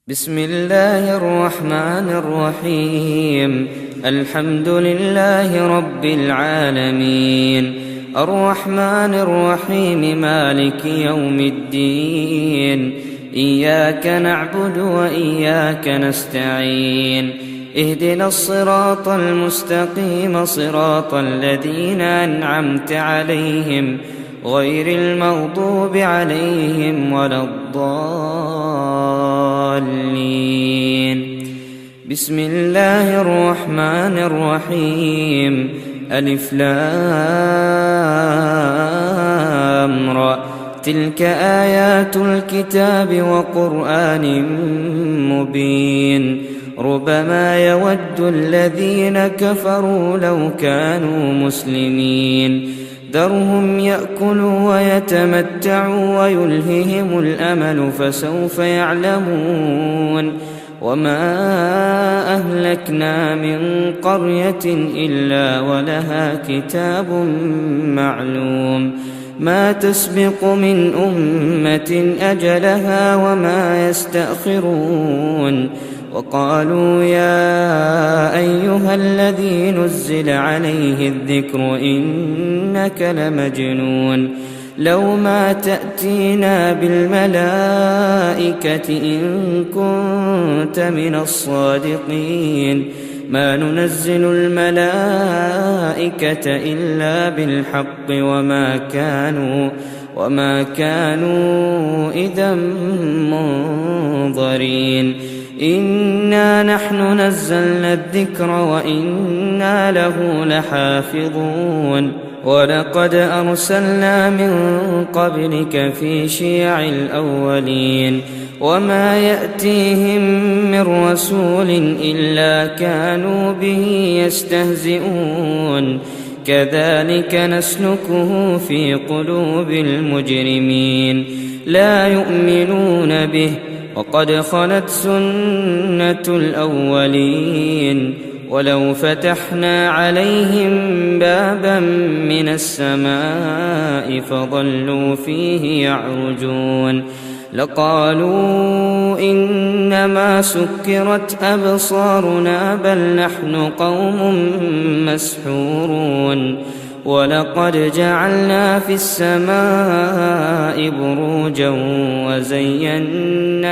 بسم الله الرحمن الرحيم. الحمد لله رب العالمين، الرحمن الرحيم، مالك يوم الدين. إياك نعبد وإياك نستعين، اهدنا الصراط المستقيم، صراط الذين أنعمت عليهم غير المغضوب عليهم ولا الضالين. بسم الله الرحمن الرحيم. ألف لام را، تلك آيات الكتاب وقرآن مبين. ربما يود الذين كفروا لو كانوا مسلمين. ذرهم يأكلوا ويتمتعوا ويلههم الأمل، فسوف يعلمون. وما أهلكنا من قرية إلا ولها كتاب معلوم، ما تسبق من أمة أجلها وما يستأخرون. وقالوا يا أيها الذي نزل عليه الذكر إنك لمجنون، لو ما تأتينا بالملائكة إن كنت من الصادقين. ما ننزل الملائكة إلا بالحق وما كانوا إذا منظرين. إنا نحن نزلنا الذكر وإنا له لحافظون. ولقد أرسلنا من قبلك في شيع الأولين، وما يأتيهم من رسول إلا كانوا به يستهزئون. كذلك نسلكه في قلوب المجرمين، لا يؤمنون به، وقد خلت سنة الأولين. ولو فتحنا عليهم بابا من السماء فظلوا فيه يعرجون لقالوا إنما سكرت أبصارنا بل نحن قوم مسحورون. ولقد جعلنا في السماء بروجا وزيناها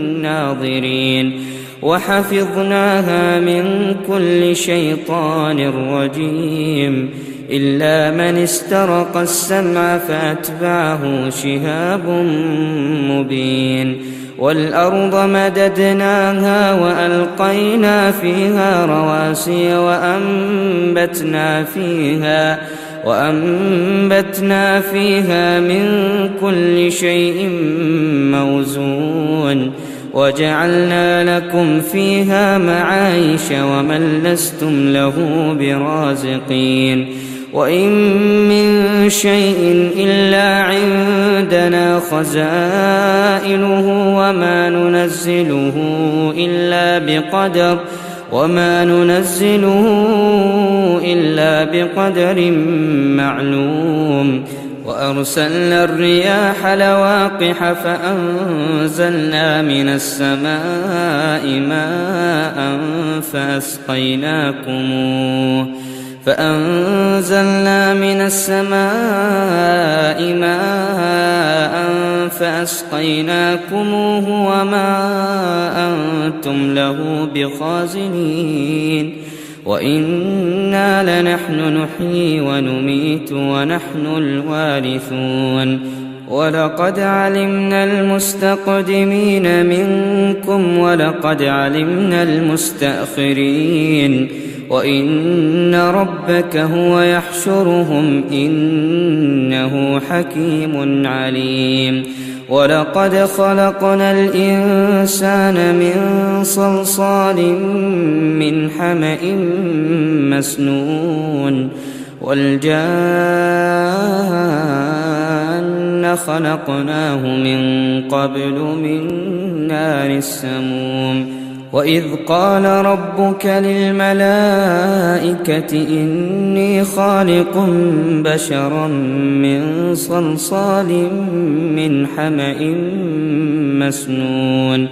للناظرين، وحفظناها من كل شيطان رجيم، إلا من استرق السمع فأتبعه شهاب مبين. والأرض مددناها وألقينا فيها رواسي وأنبتنا فيها من كل شيء موزون. وجعلنا لكم فيها معايش ومن لستم له برازقين. وإن من شيء إلا عندنا خزائنه وما ننزله إلا بقدر معلوم. وأرسلنا الرياح لواقح فأنزلنا من السماء ماء فأسقيناكموه وما أنتم له بخازنين. وإنا لنحن نحيي ونميت ونحن الوارثون. ولقد علمنا المستقدمين منكم ولقد علمنا المستأخرين. وإن ربك هو يحشرهم إنه حكيم عليم. ولقد خلقنا الإنسان من صلصال من حمأ مسنون. والجان خلقناه من قبل من نار السموم. وإذ قال ربك للملائكة إني خالق بشرا من صلصال من حمأ مسنون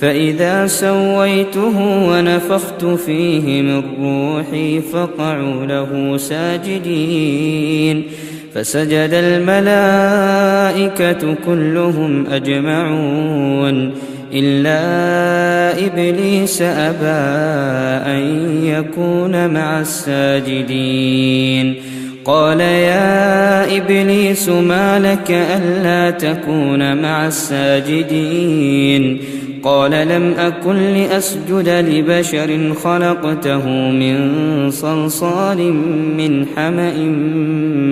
فإذا سويته ونفخت فيه من روحي فقعوا له ساجدين فسجد الملائكة كلهم أجمعون إلا إبليس أبى أن يكون مع الساجدين قال يا إبليس ما لك ألا تكون مع الساجدين قال لم أكن لأسجد لبشر خلقته من صلصال من حمأ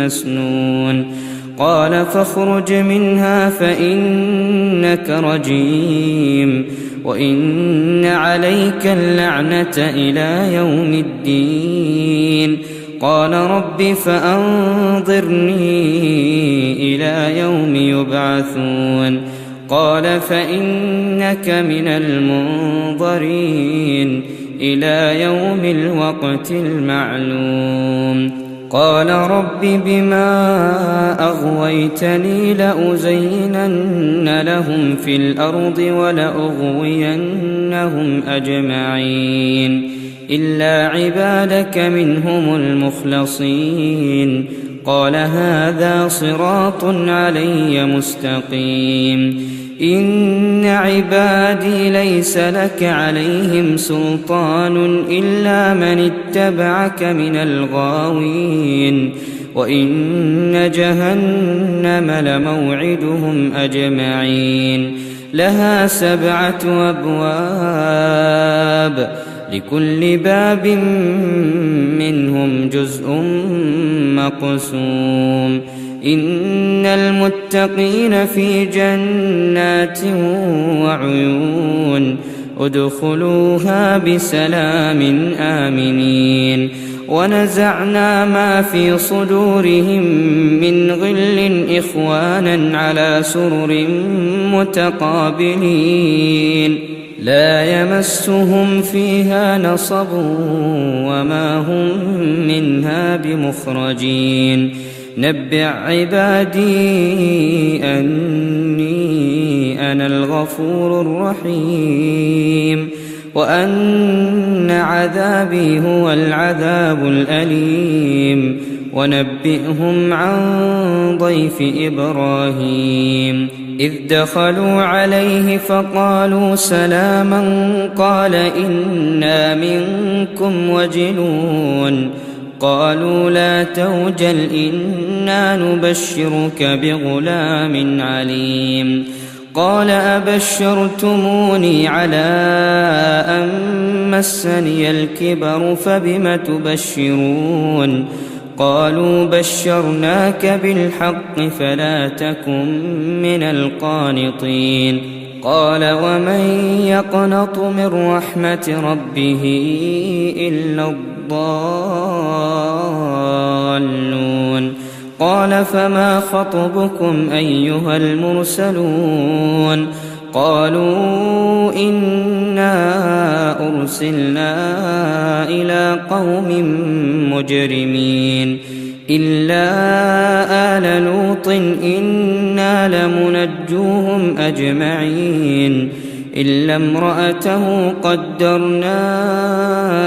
مسنون قال فاخرج منها فإنك رجيم وإن عليك اللعنة إلى يوم الدين قال رب فأنظرني إلى يوم يبعثون قال فإنك من المنظرين إلى يوم الوقت المعلوم قال رب بما أغويتني لأزينن لهم في الأرض ولأغوينهم أجمعين إلا عبادك منهم المخلصين قال هذا صراط علي مستقيم إن عبادي ليس لك عليهم سلطان إلا من اتبعك من الغاوين وإن جهنم لموعدهم أجمعين لها 7 أبواب لكل باب منهم جزء مقسوم إن المتقين في جنات وعيون ادخلوها بسلام آمنين ونزعنا ما في صدورهم من غل إخوانا على سرر متقابلين لا يمسهم فيها نصب وما هم منها بمخرجين نبئ عبادي أني أنا الغفور الرحيم وأن عذابي هو العذاب الأليم ونبئهم عن ضيف إبراهيم إذ دخلوا عليه فقالوا سلاما قال إنا منكم وجلون قالوا لا توجل إنا نبشرك بغلام عليم قال أبشرتموني على أن مسني الكبر فبم تبشرون قالوا بشرناك بالحق فلا تكن من القانطين قال ومن يقنط من رحمة ربه إلا الضالون قال فما خطبكم أيها المرسلون قالوا إنا أرسلنا إلى قوم مجرمين إلا آل لوط إنا لمنجوهم أجمعين إلا امرأته قدرنا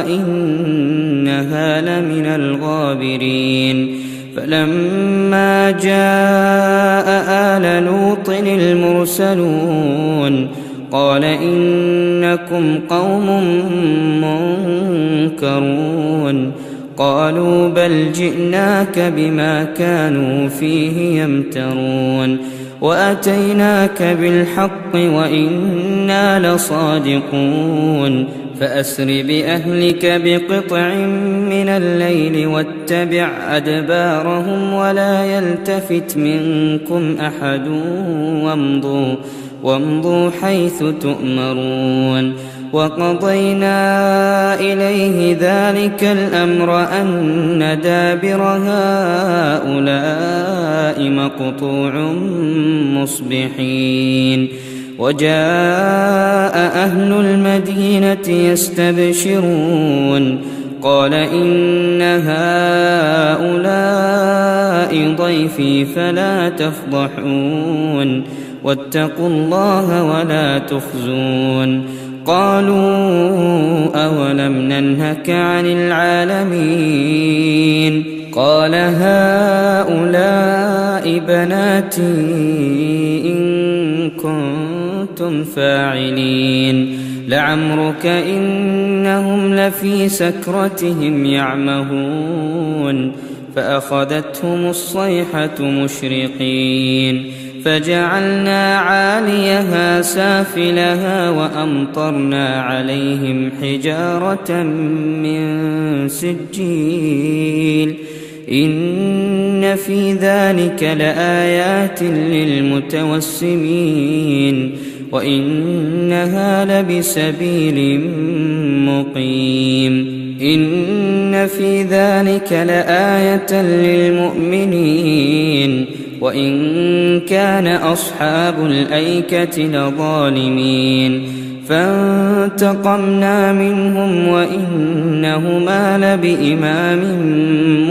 إنها لمن الغابرين فلما جاء آل لوط المرسلون قال إنكم قوم منكرون قالوا بل جئناك بما كانوا فيه يمترون وأتيناك بالحق وإنا لصادقون فأسر بأهلك بقطع من الليل واتبع أدبارهم ولا يلتفت منكم أحد وامضوا حيث تؤمرون وقضينا إليه ذلك الأمر أن دابر هؤلاء مقطوع مصبحين وجاء أهل المدينة يستبشرون قال إن هؤلاء ضيفي فلا تفضحون واتقوا الله ولا تخزون قالوا أولم ننهك عن العالمين قال هؤلاء بناتي إن كنتم فاعلين لعمرك إنهم لفي سكرتهم يعمهون فأخذتهم الصيحة مشرقين فجعلنا عاليها سافلها وأمطرنا عليهم حجارة من سجيل إن في ذلك لآيات للمتوسمين وإنها لبسبيل مقيم إن في ذلك لآية للمؤمنين وإن كان أصحاب الأيكة لظالمين فانتقمنا منهم وإنهما لبإمام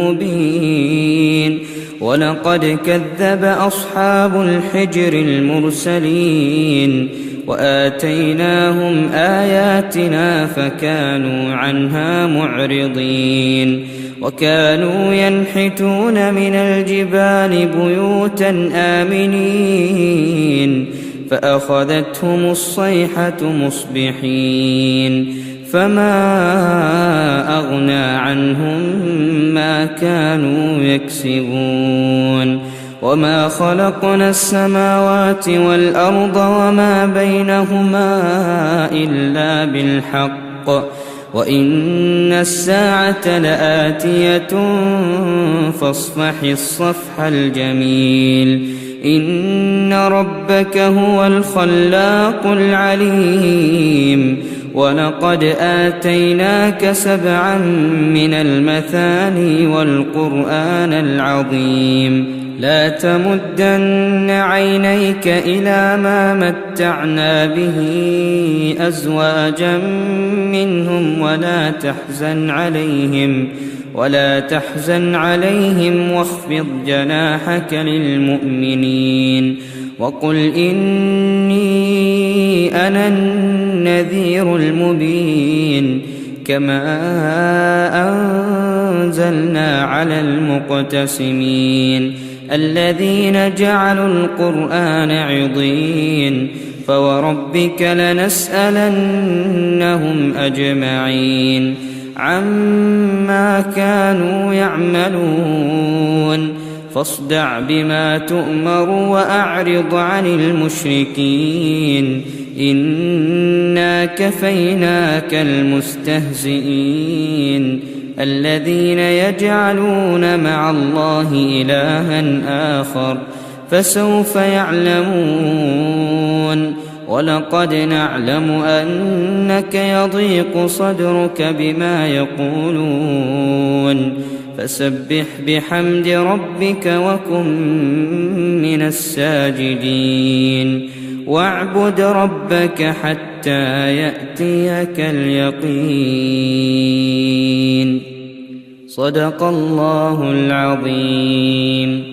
مبين ولقد كذب أصحاب الحجر المرسلين وآتيناهم آياتنا فكانوا عنها معرضين وكانوا ينحتون من الجبال بيوتا آمنين فأخذتهم الصيحة مصبحين فما أغنى عنهم ما كانوا يكسبون وما خلقنا السماوات والأرض وما بينهما إلا بالحق وإن الساعة لآتية فاصفح الصفح الجميل إن ربك هو الخلاق العليم ولقد آتيناك 7 من المثاني والقرآن العظيم لا تمدن عينيك إلى ما متعنا به أزواجا منهم ولا تحزن عليهم واخفض جناحك للمؤمنين وقل إني أنا النذير المبين كما أنزلنا على المقتسمين الذين جعلوا القرآن عضين فوربك لنسألنهم أجمعين عما كانوا يعملون فاصدع بما تؤمر وأعرض عن المشركين إنا كفيناك المستهزئين الذين يجعلون مع الله إلها آخر فسوف يعلمون ولقد نعلم أنك يضيق صدرك بما يقولون فسبح بحمد ربك وكن من الساجدين واعبد ربك حتى يأتيك اليقين صدق الله العظيم.